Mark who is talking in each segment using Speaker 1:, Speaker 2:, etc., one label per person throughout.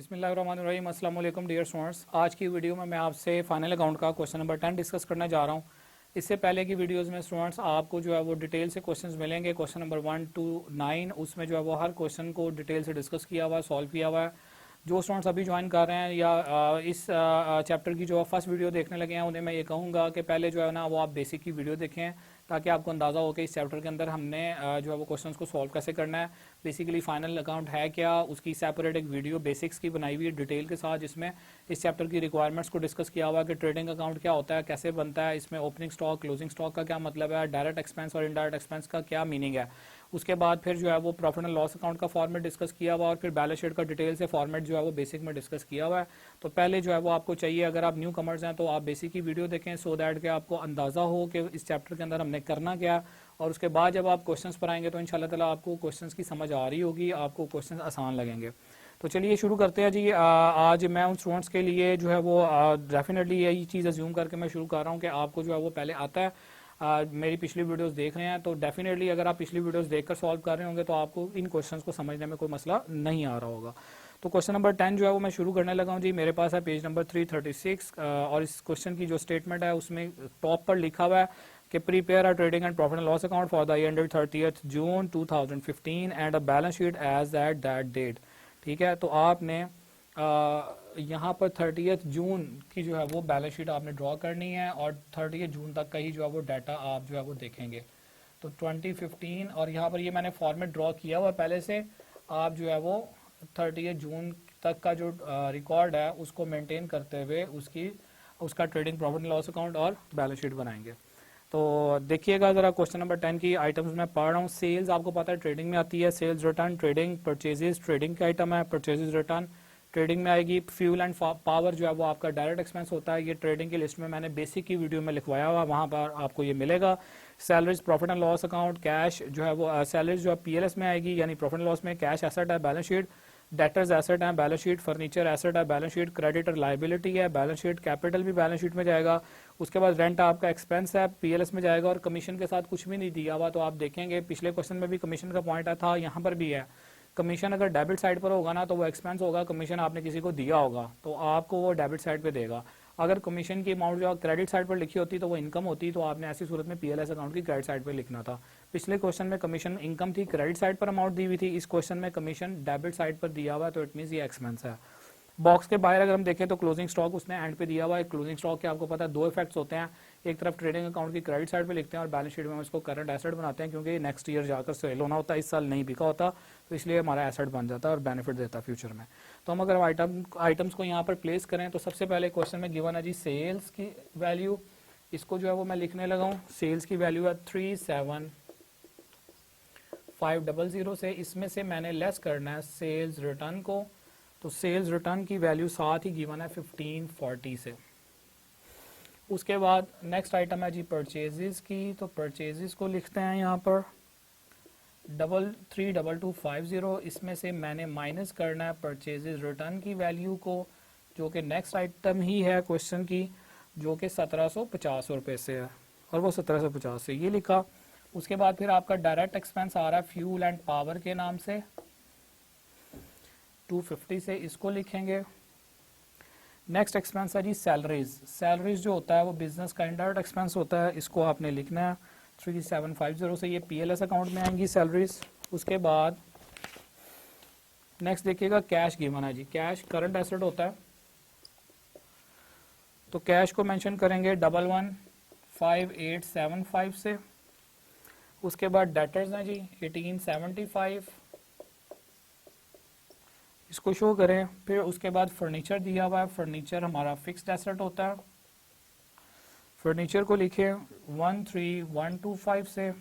Speaker 1: बिस्मिल्लाहिर्रहमानिर्रहीम। अस्सलाम वालेकुम डियर स्टूडेंट्स। आज की वीडियो में मैं आपसे फाइनल अकाउंट का क्वेश्चन नंबर 10 डिस्कस करने जा रहा हूँ। इससे पहले की वीडियोस में स्टूडेंट्स आपको जो है वो डिटेल से क्वेश्चंस मिलेंगे। क्वेश्चन नंबर 1 to 9 उसमें जो है वो हर क्वेश्चन को डिटेल से डिस्कस किया हुआ है, सॉल्व किया हुआ है। जो स्टूडेंट्स अभी ज्वाइन कर रहे हैं या इस चैप्टर की जो फर्स्ट वीडियो देखने लगे हैं उन्हें मैं ये कहूँगा कि पहले जो है ना वो आप बेसिक की वीडियो देखें, ताकि आपको अंदाज़ा हो कि इस चैप्टर के अंदर हमने जो है वो क्वेश्चंस को सॉल्व कैसे करना है। बेसिकली फाइनल अकाउंट है क्या, उसकी सेपरेट एक वीडियो बेसिक्स की बनाई हुई है डिटेल के साथ, जिसमें इस चैप्टर की रिक्वायरमेंट्स को डिस्कस किया हुआ है कि ट्रेडिंग अकाउंट क्या होता है, कैसे बनता है, इसमें ओपनिंग स्टॉक, क्लोजिंग स्टॉक का क्या मतलब है, डायरेक्ट एक्सपेंस और इनडायरेक्ट एक्सपेंस का क्या मीनिंग है। उसके बाद फिर जो है वो प्रॉफिट एंड लॉस अकाउंट का फॉर्मेट डिस्कस किया हुआ और फिर बैलेंस शीट का डिटेल से फॉर्मेट जो है वो बेसिक में डिस्कस किया हुआ है। तो पहले जो है वो आपको चाहिए, अगर आप न्यू कमर्स हैं तो आप बेसिक की वीडियो देखें, सो दैट कि आपको अंदाज़ा हो कि इस चैप्टर के अंदर हमने करना क्या। और उसके बाद जब आप क्वेश्चंस पर आएंगे तो इंशाल्लाह ताला आपको क्वेश्चंस की समझ आ रही होगी, आपको क्वेश्चंस आसान लगेंगे। तो चलिए शुरू करते हैं जी। आज मैं उन स्टूडेंट्स के लिए जो है वो डेफिनेटली यही चीज़ अज्यूम करके मैं शुरू कर रहा हूँ कि आपको जो है वो पहले आता है। मेरी पिछली वीडियोस देख रहे हैं तो डेफिनेटली अगर आप पिछली वीडियोस देखकर सॉल्व कर रहे होंगे तो आपको इन क्वेश्चंस को समझने में कोई मसला नहीं आ रहा होगा। तो क्वेश्चन नंबर 10 जो है वो मैं शुरू करने लगा हूँ जी। मेरे पास है पेज नंबर 336 और इस क्वेश्चन की जो स्टेटमेंट है उसमें टॉप पर लिखा हुआ है कि prepare a trading and profit and loss account for the year 30th June 2015 and a balance sheet as at that date. ठीक है, तो आपने यहाँ पर 30th जून की जो है वो बैलेंस शीट आपने ड्रॉ करनी है और 30th जून तक का ही जो है वो डाटा आप जो है वो देखेंगे। तो 2015 और यहाँ पर ये मैंने फॉर्मेट ड्रॉ किया हुआ पहले से। आप जो है वो 30th जून तक का जो रिकॉर्ड है उसको मेंटेन करते हुए उसका trading profit and loss account और बैलेंस शीट बनाएंगे। तो देखिएगा ज़रा क्वेश्चन नंबर 10 की आइटम्स मैं पढ़ रहा हूँ। सेल्स आपको पता है ट्रेडिंग में आती है, sales return trading, purchases trading का आइटम है, परचेजेस रिटर्न ट्रेडिंग में आएगी। फ्यूल एंड पावर जो है वो आपका डायरेक्ट एक्सपेंस होता है। ये ट्रेडिंग की लिस्ट में मैंने बेसिक की वीडियो में लिखवाया हुआ, वहाँ पर आपको ये मिलेगा। Salaries profit and loss account, cash जो है वो सैलरीज जो है पीएलएस में आएगी यानी प्रॉफिट एंड लॉस में। कैश एसेट है बैलेंस शीट, डेटर्स एसेट है बैलेंस शीट, फर्नीचर एसेट है बैलेंस शीट, क्रेडिटर लाइबिलिटी है बैलेंस शीट, कैपिटल भी बैलेंस शीट में जाएगा। उसके बाद रेंट आपका एक्सपेंस है पीएलएस में जाएगा और कमीशन के साथ कुछ भी नहीं दिया हुआ। तो आप देखेंगे पिछले क्वेश्चन में भी कमीशन का पॉइंट था, यहाँ पर भी है। कमीशन अगर डेबिट साइड पर होगा ना तो वो एक्सपेंस होगा, कमीशन आपने किसी को दिया होगा तो आपको वो डेबिट साइड पे देगा। अगर कमीशन की अमाउंट जो क्रेडिट साइड पर लिखी होती तो वो इनकम होती, तो आपने ऐसी सूरत में पीएलएस अकाउंट की क्रेडिट साइड पर लिखना था। पिछले क्वेश्चन में कमीशन इनकम थी, क्रेडिट साइड पर अमाउंट दी हुई थी। इस क्वेश्चन में कमीशन डेबिट साइड पर दिया हुआ है, तो इट मीन ये एक्सपेंस है। बॉक्स के बाहर अगर हम देखें तो क्लोजिंग स्टॉक उसने एंड पे दिया हुआ है। क्लोजिंग स्टॉक के आपको पता है दो इफेक्ट्स होते हैं, एक तरफ ट्रेडिंग अकाउंट की क्रेडिट साइड पे लिखते हैं और बैलेंस शीट में हम इसको करंट एसेट बनाते हैं, क्योंकि नेक्स्ट ईयर जाकर सेल होना होता है, इस साल नहीं बिका होता, तो इसलिए हमारा एसेट बन जाता है और बेनिफिट देता है फ्यूचर में। तो हम अगर आइटम्स को यहाँ पर प्लेस करें तो सबसे पहले क्वेश्चन में गिवन है जी सेल्स की वैल्यू। इसको जो है वो मैं लिखने लगा हूँ। सेल्स की वैल्यू है 37500 से, इसमें से मैंने लेस करना है सेल्स रिटर्न को। तो सेल्स रिटर्न की वैल्यू साथ ही गिवन है 1540 से। उसके बाद नेक्स्ट आइटम है जी परचेजेस की। तो परचेजेस को लिखते हैं यहाँ पर 33250। इसमें से मैंने माइनस करना है परचेजेस रिटर्न की वैल्यू को, जो कि नेक्स्ट आइटम ही है क्वेश्चन की, जो कि 1750 रुपये से है और वो 1750 से ये लिखा। उसके बाद फिर आपका डायरेक्ट एक्सपेंस आ रहा है फ्यूल एंड पावर के नाम से 250 से, इसको लिखेंगे। नेक्स्ट एक्सपेंस है जी सैलरीज। सैलरीज जो होता है वो बिजनेस का इनडायरेक्ट एक्सपेंस होता है, इसको आपने लिखना है 3750 से, ये पीएलएस अकाउंट में आएंगी सैलरीज। उसके बाद नेक्स्ट देखिएगा कैश गिवन है जी। कैश करंट एसेट होता है, तो कैश को मेंशन करेंगे 115875 से। उसके बाद डेटर्स हैं जी 1875, इसको शो करें। फिर उसके बाद फर्नीचर दिया हुआ है, फर्नीचर हमारा फिक्स्ड एसेट होता है, फर्नीचर को लिखे 13125 से।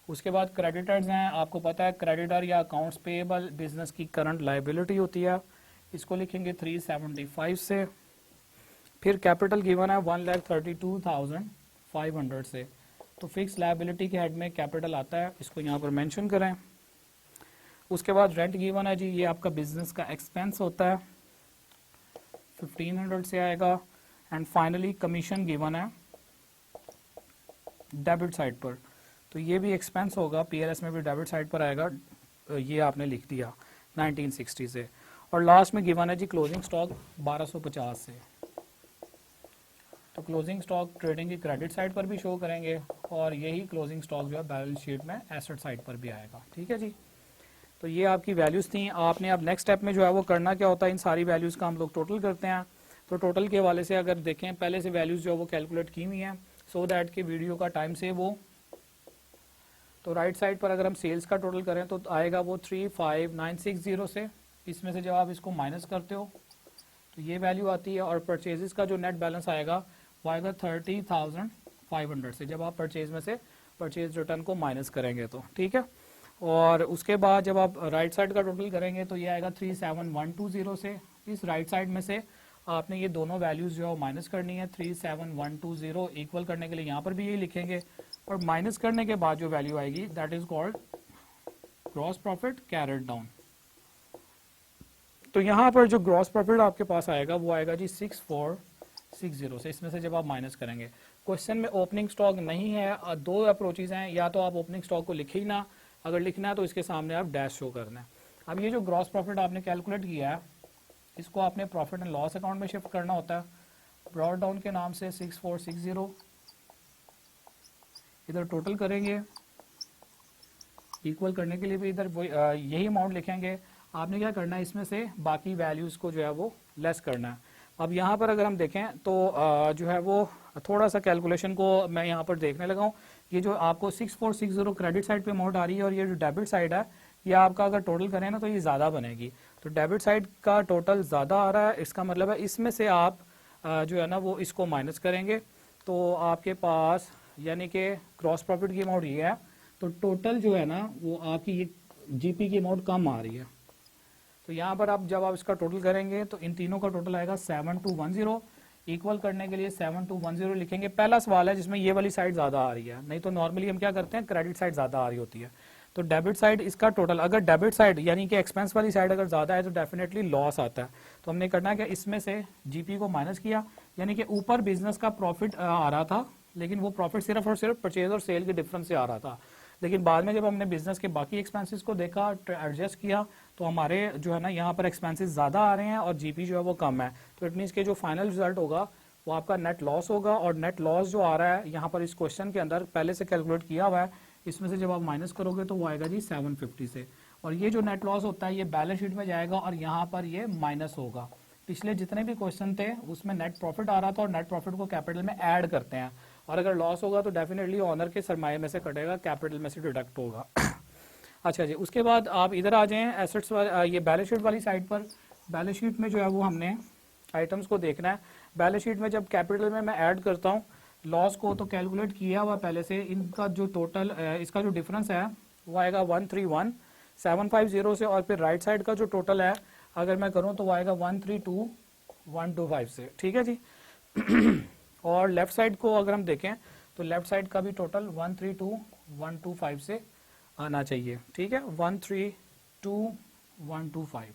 Speaker 1: उसके बाद क्रेडिटर्स हैं, आपको पता है क्रेडिटर या अकाउंट्स पेएबल बिजनेस की करंट लाइबिलिटी होती है, इसको लिखेंगे 375 से। फिर कैपिटल गिवन है 1,32,500 से, तो फिक्स लाइबिलिटी के हेड में कैपिटल आता है, इसको यहाँ पर मेंशन करें। उसके बाद रेंट गिवन है जी, ये आपका बिजनेस का एक्सपेंस होता है 1500 से आएगा। एंड फाइनली कमीशन गिवन है डेबिट साइड पर, तो ये भी एक्सपेंस होगा, पीएलएस में भी डेबिट साइड पर आएगा, ये आपने लिख दिया 1960 से। और लास्ट में गिवन है जी क्लोजिंग स्टॉक 1250 से। तो क्लोजिंग स्टॉक ट्रेडिंग की क्रेडिट साइड पर भी शो करेंगे और यही क्लोजिंग स्टॉक जो है बैलेंस शीट में एसेट साइड पर भी आएगा। ठीक है जी, तो ये आपकी वैल्यूज़ थी। आपने अब नेक्स्ट स्टेप में जो है वो करना क्या होता है, इन सारी वैल्यूज़ का हम लोग टोटल करते हैं। तो टोटल के हवाले से अगर देखें पहले से वैल्यूज़ जो है वो कैलकुलेट की हुई हैं सो दैट कि वीडियो का टाइम सेव हो। तो राइट साइड पर अगर हम सेल्स का टोटल करें तो आएगा वो 35960 से, इसमें से जब आप इसको माइनस करते हो तो ये वैल्यू आती है। और परचेजेस का जो नेट बैलेंस आएगा वो आएगा 30,500 से, जब आप परचेज में से परचेज रिटर्न को माइनस करेंगे तो। ठीक है, और उसके बाद जब आप राइट साइड का टोटल करेंगे तो ये आएगा 37120 से। इस राइट साइड में से आपने ये दोनों वैल्यूज़ जो है माइनस करनी है। 37120 इक्वल करने के लिए यहाँ पर भी यही लिखेंगे और माइनस करने के बाद जो वैल्यू आएगी that is called gross profit carried down. तो यहाँ पर जो ग्रॉस प्रॉफिट आपके पास आएगा वो आएगा जी 6460 से, इसमें से जब आप माइनस करेंगे। क्वेश्चन में ओपनिंग स्टॉक नहीं है, दो अप्रोचेज हैं, या तो आप ओपनिंग स्टॉक को लिखे ही ना, अगर लिखना है तो इसके सामने आप डैश शो करना है। अब ये जो ग्रॉस प्रॉफिट आपने कैलकुलेट किया है इसको आपने प्रॉफिट एंड लॉस अकाउंट में शिफ्ट करना होता है, ब्रॉट डाउन के नाम से 6460 इधर टोटल करेंगे। इक्वल करने के लिए भी इधर यही अमाउंट लिखेंगे। आपने क्या करना है, इसमें से बाकी वैल्यूज़ को जो है वो लेस करना है। अब यहाँ पर अगर हम देखें तो जो है वो थोड़ा सा कैलकुलेशन को मैं यहाँ पर देखने लगा हूँ। ये जो आपको 6460 क्रेडिट साइड पे अमाउंट आ रही है और ये जो डेबिट साइड है ये आपका अगर टोटल करें ना तो ये ज़्यादा बनेगी। तो डेबिट साइड का टोटल ज़्यादा आ रहा है, इसका मतलब है इसमें से आप जो है ना वो इसको माइनस करेंगे तो आपके पास यानी कि ग्रॉस प्रॉफिट की अमाउंट ये है। तो टोटल जो है ना वो आपकी ये जीपी की अमाउंट कम आ रही है। तो यहाँ पर आप जब आप इसका टोटल करेंगे तो इन तीनों का टोटल आएगा 7210। इक्वल करने के लिए 7210 लिखेंगे। पहला सवाल है जिसमें ये वाली साइड ज़्यादा आ रही है, नहीं तो नॉर्मली हम क्या करते हैं क्रेडिट साइड ज़्यादा आ रही होती है। तो डेबिट साइड इसका टोटल, अगर डेबिट साइड यानी कि एक्सपेंस वाली साइड अगर ज़्यादा है तो डेफिनेटली लॉस आता है। तो हमने करना है कि इसमें से जीपी को माइनस किया, यानी कि ऊपर बिजनेस का प्रॉफिट आ रहा था लेकिन वो प्रॉफिट सिर्फ और सिर्फ परचेज और सेल के डिफरेंस से आ रहा था। लेकिन बाद में जब हमने बिजनेस के बाकी एक्सपेंसेस को देखा, एडजस्ट किया, तो हमारे जो है ना यहाँ पर एक्सपेंसेस ज़्यादा आ रहे हैं और जीपी जो है वो कम है। तो इट मीन्स के जो फाइनल रिजल्ट होगा वो आपका नेट लॉस होगा। और नेट लॉस जो आ रहा है यहाँ पर इस क्वेश्चन के अंदर पहले से कैलकुलेट किया हुआ है, इसमें से जब आप माइनस करोगे तो वो आएगा जी 750 से। और ये जो नेट लॉस होता है ये बैलेंस शीट में जाएगा और यहाँ पर ये माइनस होगा। पिछले जितने भी क्वेश्चन थे उसमें नेट प्रॉफिट आ रहा था और नेट प्रॉफिट को कैपिटल में ऐड करते हैं, और अगर लॉस होगा तो डेफिनेटली ऑनर के सरमाए में से कटेगा, कैपिटल में से डिडक्ट होगा। अच्छा जी, उसके बाद आप इधर आ जाएं एसेट्स ये बैलेंस शीट वाली साइड पर। बैलेंस शीट में जो है वो हमने आइटम्स को देखना है। बैलेंस शीट में जब कैपिटल में मैं ऐड करता हूँ लॉस को तो कैलकुलेट किया हुआ पहले से, इनका जो टोटल इसका जो डिफरेंस है वो आएगा 131750 से, और फिर राइट साइड का जो टोटल है अगर मैं करूँ तो वो आएगा 132125 से। ठीक है जी। और लेफ्ट साइड को अगर हम देखें तो लेफ्ट साइड का भी टोटल 132125 से आना चाहिए। ठीक है, 132125।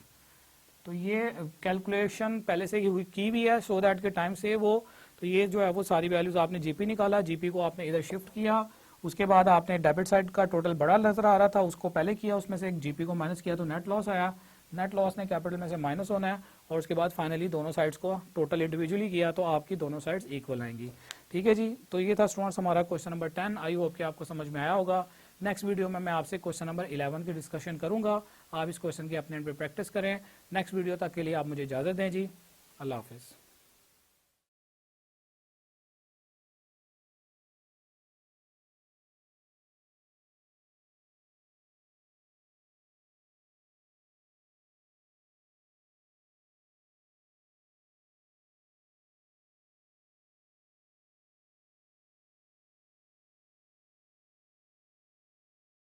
Speaker 1: तो ये कैलकुलेशन पहले से की हुई है सो दैट के टाइम से वो, तो ये जो है वो सारी वैल्यूज आपने जीपी निकाला, जीपी को आपने इधर शिफ्ट किया, उसके बाद आपने डेबिट साइड का टोटल बड़ा नजर आ रहा था उसको पहले किया, उसमें से एक जीपी को माइनस किया तो नेट लॉस आया। नेट लॉस ने कैपिटल में से माइनस होना है और उसके बाद फाइनली दोनों साइड्स को टोटल इंडिविजुअली किया तो आपकी दोनों साइड्स इक्वल आएंगी। ठीक है जी, तो ये था स्टूडेंट्स हमारा क्वेश्चन नंबर 10। आई होप कि आपको समझ में आया होगा। नेक्स्ट वीडियो में मैं आपसे क्वेश्चन नंबर 11 की डिस्कशन करूंगा। आप इस क्वेश्चन की अपने एंड पे प्रैक्टिस करें। नेक्स्ट वीडियो तक के लिए आप मुझे इजाज़त दें जी। अल्लाह हाफिज़।